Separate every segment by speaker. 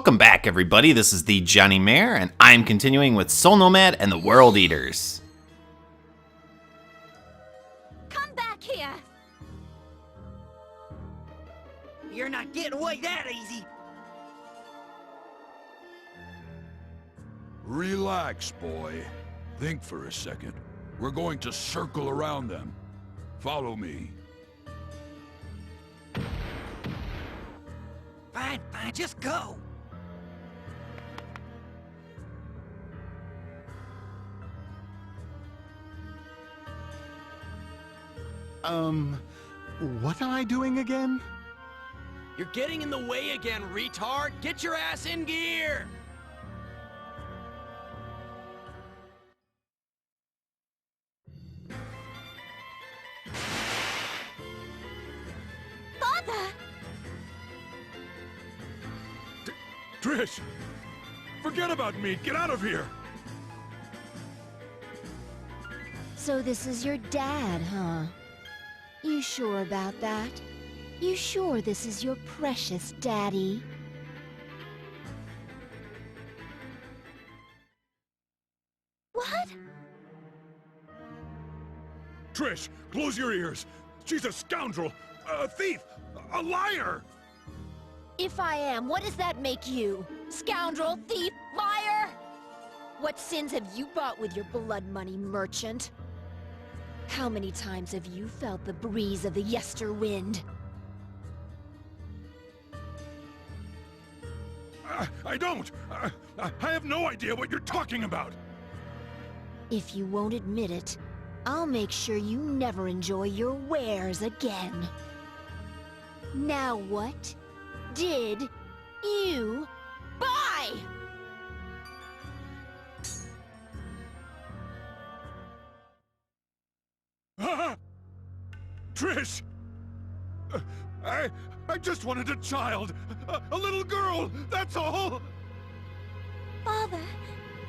Speaker 1: Welcome back, everybody. This is the thejonnymar, and I'm continuing with Soul Nomad and the World Eaters.
Speaker 2: Come back here!
Speaker 3: You're not getting away that easy!
Speaker 4: Relax, boy. Think for a second. We're going to circle around them. Follow me.
Speaker 3: Fine, just go!
Speaker 5: What am I doing again?
Speaker 6: You're getting in the way again, retard! Get your ass in gear!
Speaker 2: Father!
Speaker 4: Trish! Forget about me! Get out of here!
Speaker 7: So this is your dad, huh? You sure about that? You sure this is your precious daddy?
Speaker 2: What?
Speaker 4: Trish, close your ears! She's a scoundrel! A thief! A liar!
Speaker 7: If I am, what does that make you? Scoundrel, thief, liar? What sins have you bought with your blood money, merchant? How many times have you felt the breeze of the Yesterwind?
Speaker 4: I don't! I have no idea what you're talking about!
Speaker 7: If you won't admit it, I'll make sure you never enjoy your wares again. Now what did you buy?
Speaker 4: Trish! I just wanted a child! A little girl! That's all!
Speaker 2: Father,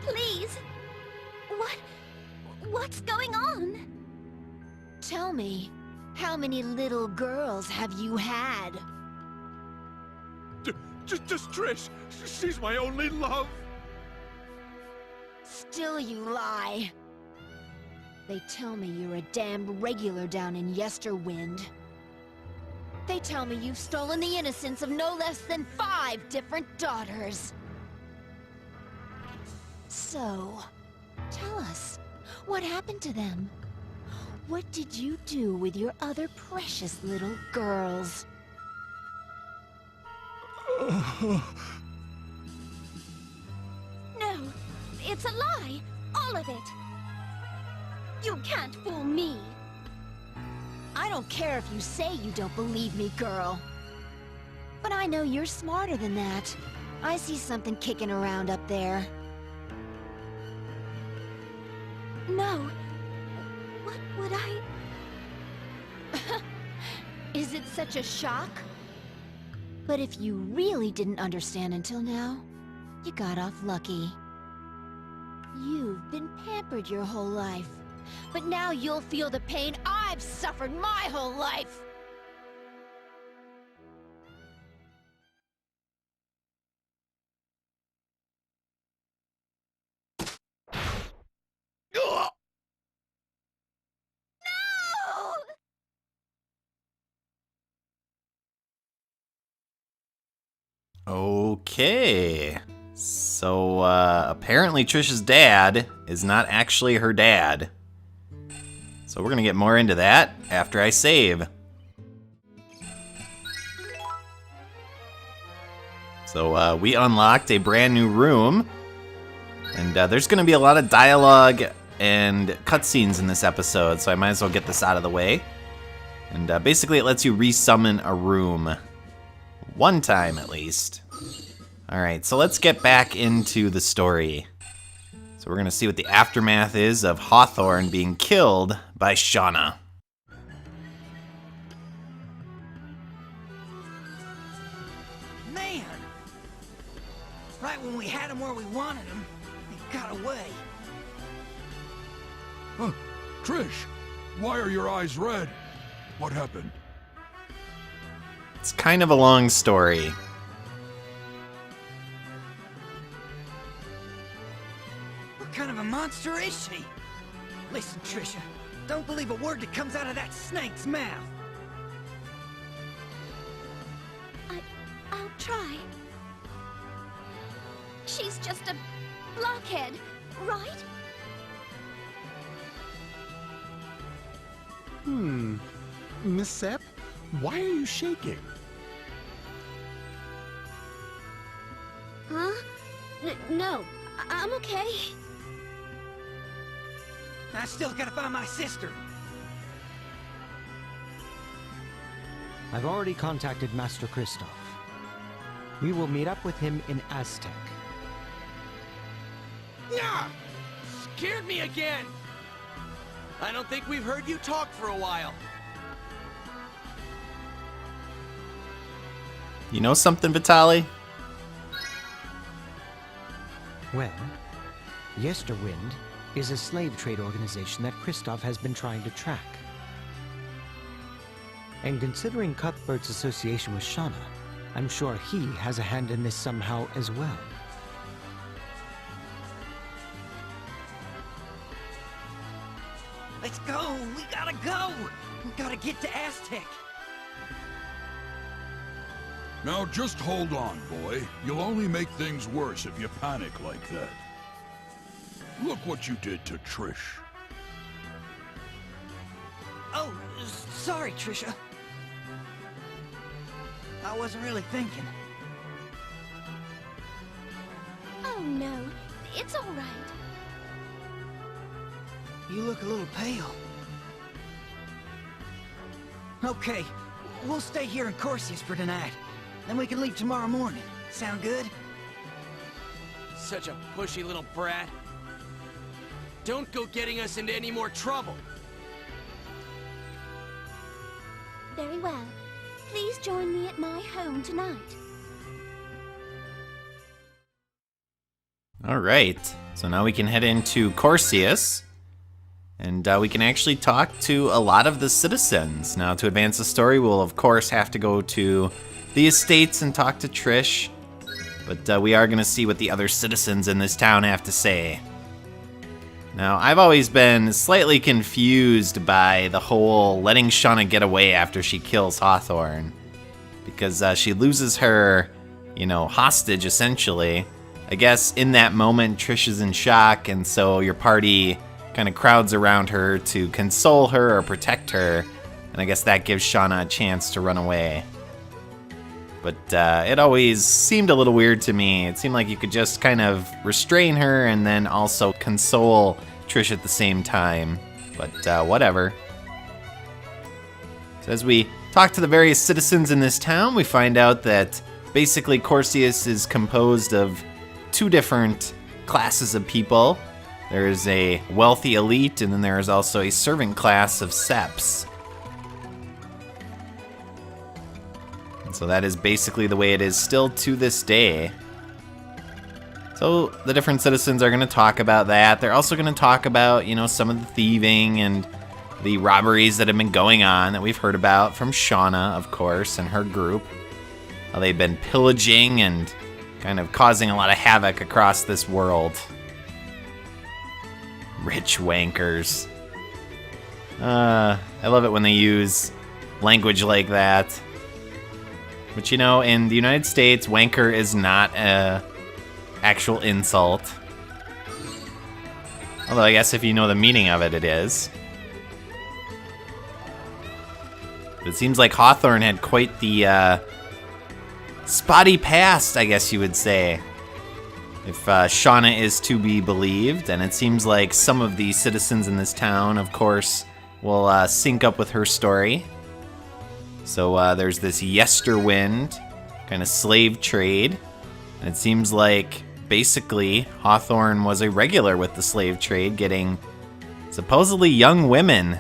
Speaker 2: please! What's going on?
Speaker 7: Tell me, how many little girls have you had?
Speaker 4: Just Trish! She's my only love!
Speaker 7: Still you lie. They tell me you're a damned regular down in Yesterwind. They tell me you've stolen the innocence of no less than 5 different daughters. So, tell us, what happened to them? What did you do with your other precious little girls?
Speaker 2: No, it's a lie! All of it! You can't fool me!
Speaker 7: I don't care if you say you don't believe me, girl. But I know you're smarter than that. I see something kicking around up there.
Speaker 2: No. What would I...
Speaker 7: Is it such a shock? But if you really didn't understand until now, you got off lucky. You've been pampered your whole life. But now you'll feel the pain I've suffered my whole life!
Speaker 2: No!
Speaker 1: Okay. So, apparently Tricia's dad is not actually her dad. So we're gonna get more into that after I save. So we unlocked a brand new room, and there's gonna be a lot of dialogue and cutscenes in this episode, so I might as well get this out of the way. And basically it lets you resummon a room. One time at least. Alright, so let's get back into the story. So we're gonna see what the aftermath is of Hawthorne being killed by Shauna.
Speaker 3: Man! Right when we had him where we wanted him, he got away.
Speaker 4: Trish! Why are your eyes red? What happened?
Speaker 1: It's kind of a long story.
Speaker 3: a monster is she? Listen, Tricia, don't believe a word that comes out of that snake's mouth.
Speaker 2: I'll try. She's just a blockhead, right?
Speaker 5: Miss Sepp, why are you shaking?
Speaker 2: Huh? No, I'm okay.
Speaker 3: I still gotta find my sister.
Speaker 8: I've already contacted Master Christophe. We will meet up with him in Astec.
Speaker 6: Yeah! Scared me again! I don't think we've heard you talk for a while.
Speaker 1: You know something, Vitaly?
Speaker 8: Well, Yesterwind is a slave trade organization that Christophe has been trying to track. And considering Cuthbert's association with Shauna, I'm sure he has a hand in this somehow as well.
Speaker 3: Let's go! We gotta go! We gotta get to Astec!
Speaker 4: Now just hold on, boy. You'll only make things worse if you panic like that. Look what you did to Trish.
Speaker 3: Oh, sorry, Tricia. I wasn't really thinking.
Speaker 2: Oh no, it's all right.
Speaker 3: You look a little pale. Okay, we'll stay here in Corsis for tonight. Then we can leave tomorrow morning. Sound good?
Speaker 6: Such a pushy little brat. Don't go getting us into any more trouble.
Speaker 2: Very well. Please join me at my home tonight.
Speaker 1: All right, so now we can head into Corsis, and we can actually talk to a lot of the citizens. Now, to advance the story, we'll of course have to go to the estates and talk to Trish, but we are going to see what the other citizens in this town have to say. Now, I've always been slightly confused by the whole letting Shauna get away after she kills Hawthorne, because she loses her, hostage, essentially. I guess in that moment, Trish is in shock, and so your party kind of crowds around her to console her or protect her, and I guess that gives Shauna a chance to run away. But it always seemed a little weird to me. It seemed like you could just kind of restrain her and then also console Trish at the same time. But whatever. So as we talk to the various citizens in this town, we find out that basically Corsis is composed of two different classes of people. There's a wealthy elite, and then there is also a servant class of Sepps. So that is basically the way it is still to this day. So the different citizens are going to talk about that. They're also going to talk about, some of the thieving and the robberies that have been going on that we've heard about from Shauna, of course, and her group. How they've been pillaging and kind of causing a lot of havoc across this world. Rich wankers. I love it when they use language like that. But in the United States, wanker is not a actual insult. Although I guess if you know the meaning of it, it is. But it seems like Hawthorne had quite the spotty past, I guess you would say. If Shauna is to be believed, and it seems like some of the citizens in this town, of course, will sync up with her story. So there's this Yesterwind kind of slave trade, and it seems like basically Hawthorne was a regular with the slave trade, getting supposedly young women,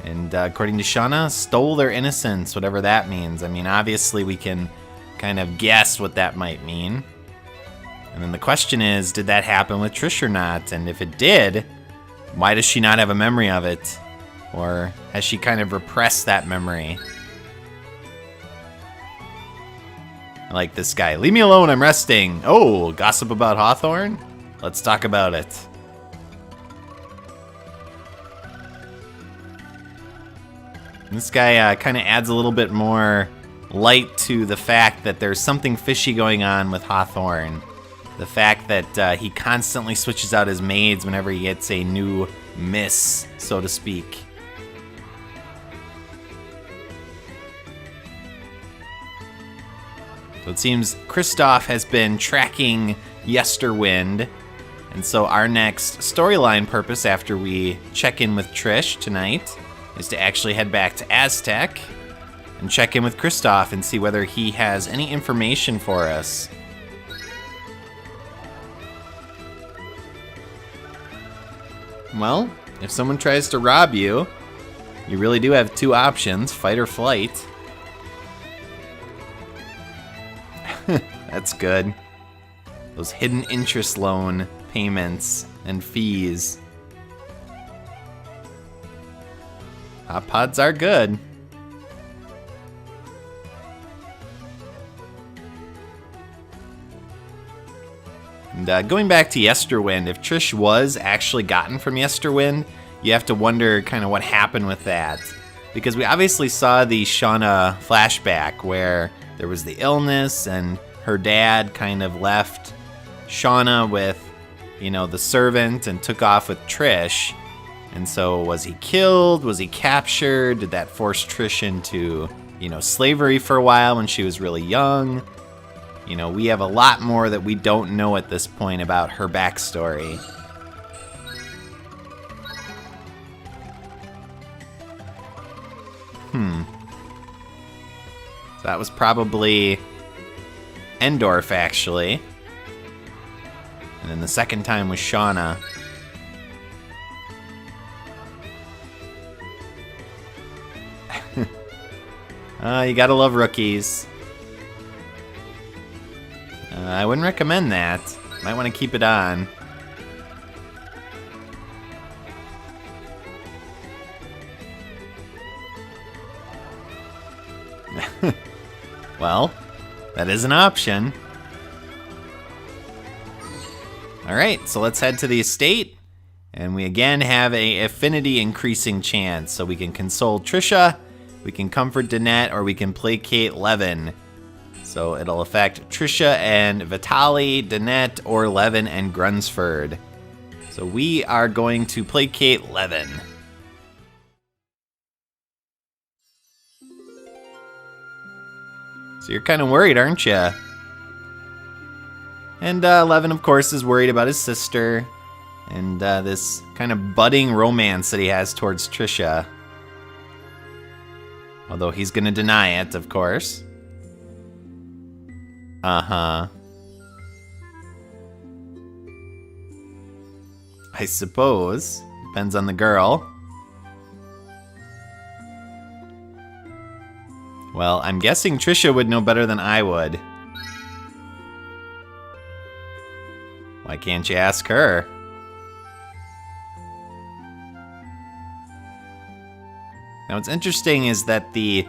Speaker 1: and according to Shauna, stole their innocence, whatever that means. I mean, obviously we can kind of guess what that might mean. And then the question is, did that happen with Trish or not? And if it did, why does she not have a memory of it? Or has she kind of repressed that memory? I like this guy. Leave me alone, I'm resting. Oh, gossip about Hawthorne? Let's talk about it. This guy kind of adds a little bit more light to the fact that there's something fishy going on with Hawthorne. The fact that he constantly switches out his maids whenever he gets a new miss, so to speak. So it seems Christophe has been tracking Yesterwind, and so our next storyline purpose after we check in with Trish tonight is to actually head back to Astec and check in with Christophe and see whether he has any information for us. Well, if someone tries to rob you, you really do have two options, fight or flight. That's good. Those hidden interest loan payments and fees. Hot pods are good. And going back to Yesterwind, if Trish was actually gotten from Yesterwind, you have to wonder kind of what happened with that. Because we obviously saw the Shauna flashback where there was the illness and her dad kind of left Shauna with, you know, the servant and took off with Trish. And so was he killed? Was he captured? Did that force Trish into, you know, slavery for a while when she was really young? You know, we have a lot more that we don't know at this point about her backstory. So that was probably Endorf, actually. And then the second time was Shauna. You gotta love rookies. I wouldn't recommend that. Might want to keep it on. Well, that is an option. Alright, so let's head to the estate. And we again have a affinity increasing chance. So we can console Tricia, we can comfort Danette, or we can placate Levin. So it'll affect Tricia and Vitali, Danette, or Levin and Grunsford. So we are going to placate Levin. So you're kind of worried, aren't you? And Levin, of course, is worried about his sister and this kind of budding romance that he has towards Tricia. Although he's going to deny it, of course. Uh-huh. I suppose. Depends on the girl. Well, I'm guessing Tricia would know better than I would. Why can't you ask her? Now, what's interesting is that the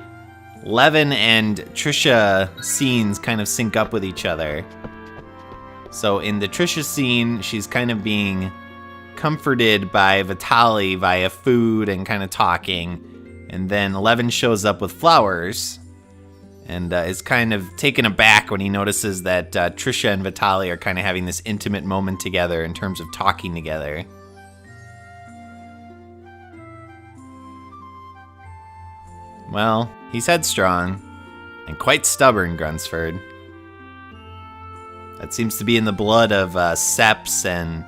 Speaker 1: Levin and Tricia scenes kind of sync up with each other. So in the Tricia scene, she's kind of being comforted by Vitali via food and kind of talking. And then Levin shows up with flowers and is kind of taken aback when he notices that Tricia and Vitali are kind of having this intimate moment together in terms of talking together. Well, he's headstrong and quite stubborn, Grunsford. That seems to be in the blood of Seps and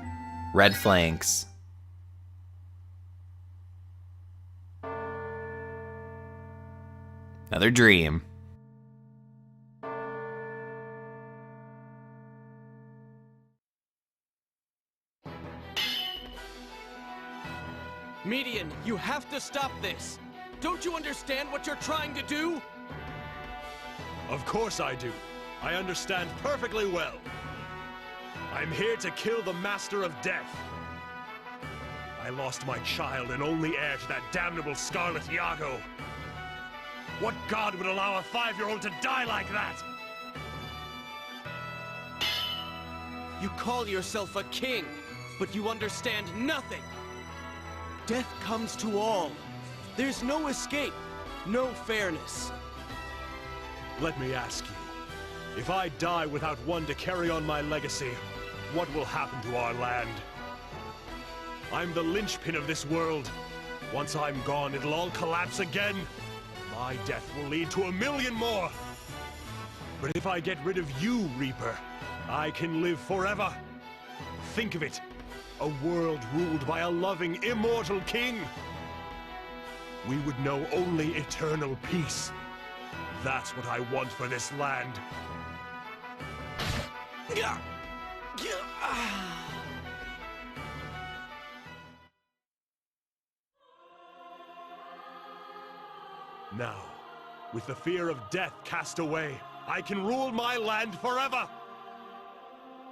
Speaker 1: Red Flanks. Another dream.
Speaker 6: Median, you have to stop this. Don't you understand what you're trying to do?
Speaker 9: Of course I do. I understand perfectly well. I'm here to kill the Master of Death. I lost my child and only heir to that damnable Scarlet Iago. What god would allow a 5-year-old to die like that?
Speaker 6: You call yourself a king, but you understand nothing. Death comes to all. There's no escape. No fairness.
Speaker 9: Let me ask you, if I die without one to carry on my legacy, what will happen to our land? I'm the linchpin of this world. Once I'm gone, it'll all collapse again. My death will lead to 1,000,000 more. But if I get rid of you, Reaper, I can live forever. Think of it. A world ruled by a loving, immortal king. We would know only eternal peace. That's what I want for this land. Now, with the fear of death cast away, I can rule my land forever!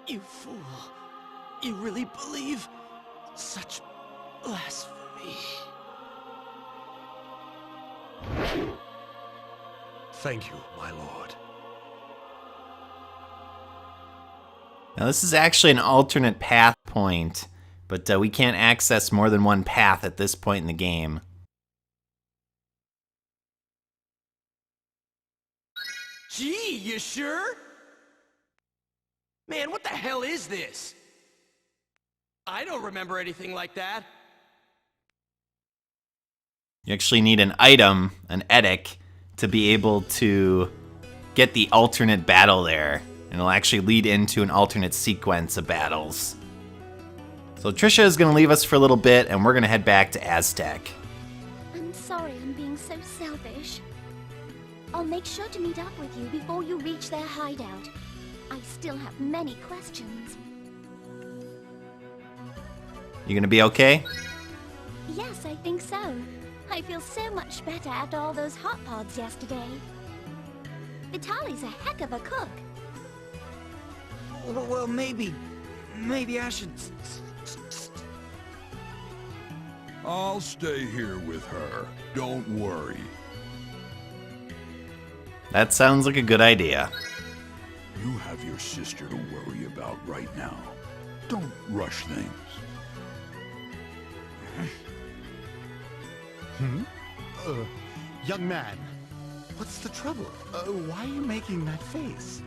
Speaker 6: You fool. You really believe such blasphemy?
Speaker 9: Thank you, my lord.
Speaker 1: Now this is actually an alternate path point, but we can't access more than one path at this point in the game.
Speaker 6: Gee, you sure? Man, what the hell is this? I don't remember anything like that.
Speaker 1: You actually need an item, an edic, to be able to get the alternate battle there. And it'll actually lead into an alternate sequence of battles. So Tricia is going to leave us for a little bit, and we're going to head back to Astec.
Speaker 2: I'm sorry I'm being so selfish. I'll make sure to meet up with you before you reach their hideout. I still have many questions.
Speaker 1: You going to be okay?
Speaker 2: Yes, I think so. I feel so much better after all those hot pods yesterday. Vitali's a heck of a cook.
Speaker 3: Well, maybe I should...
Speaker 4: I'll stay here with her. Don't worry.
Speaker 1: That sounds like a good idea.
Speaker 4: You have your sister to worry about right now. Don't rush things.
Speaker 5: Young man, what's the trouble? Why are you making that face?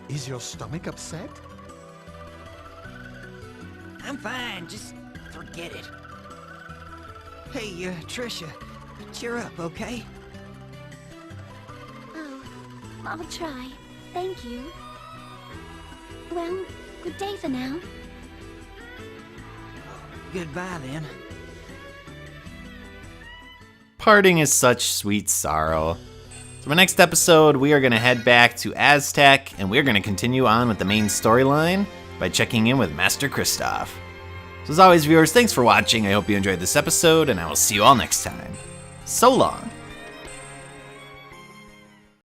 Speaker 5: Is your stomach upset?
Speaker 3: I'm fine, just forget it. Hey, Tricia, cheer up, okay?
Speaker 2: Oh, I'll try. Thank you. Well, good day for now.
Speaker 3: Goodbye, then.
Speaker 1: Parting is such sweet sorrow. So my next episode, we are going to head back to Astec, and we're going to continue on with the main storyline by checking in with Master Christophe. So as always, viewers, thanks for watching. I hope you enjoyed this episode, and I will see you all next time. So long.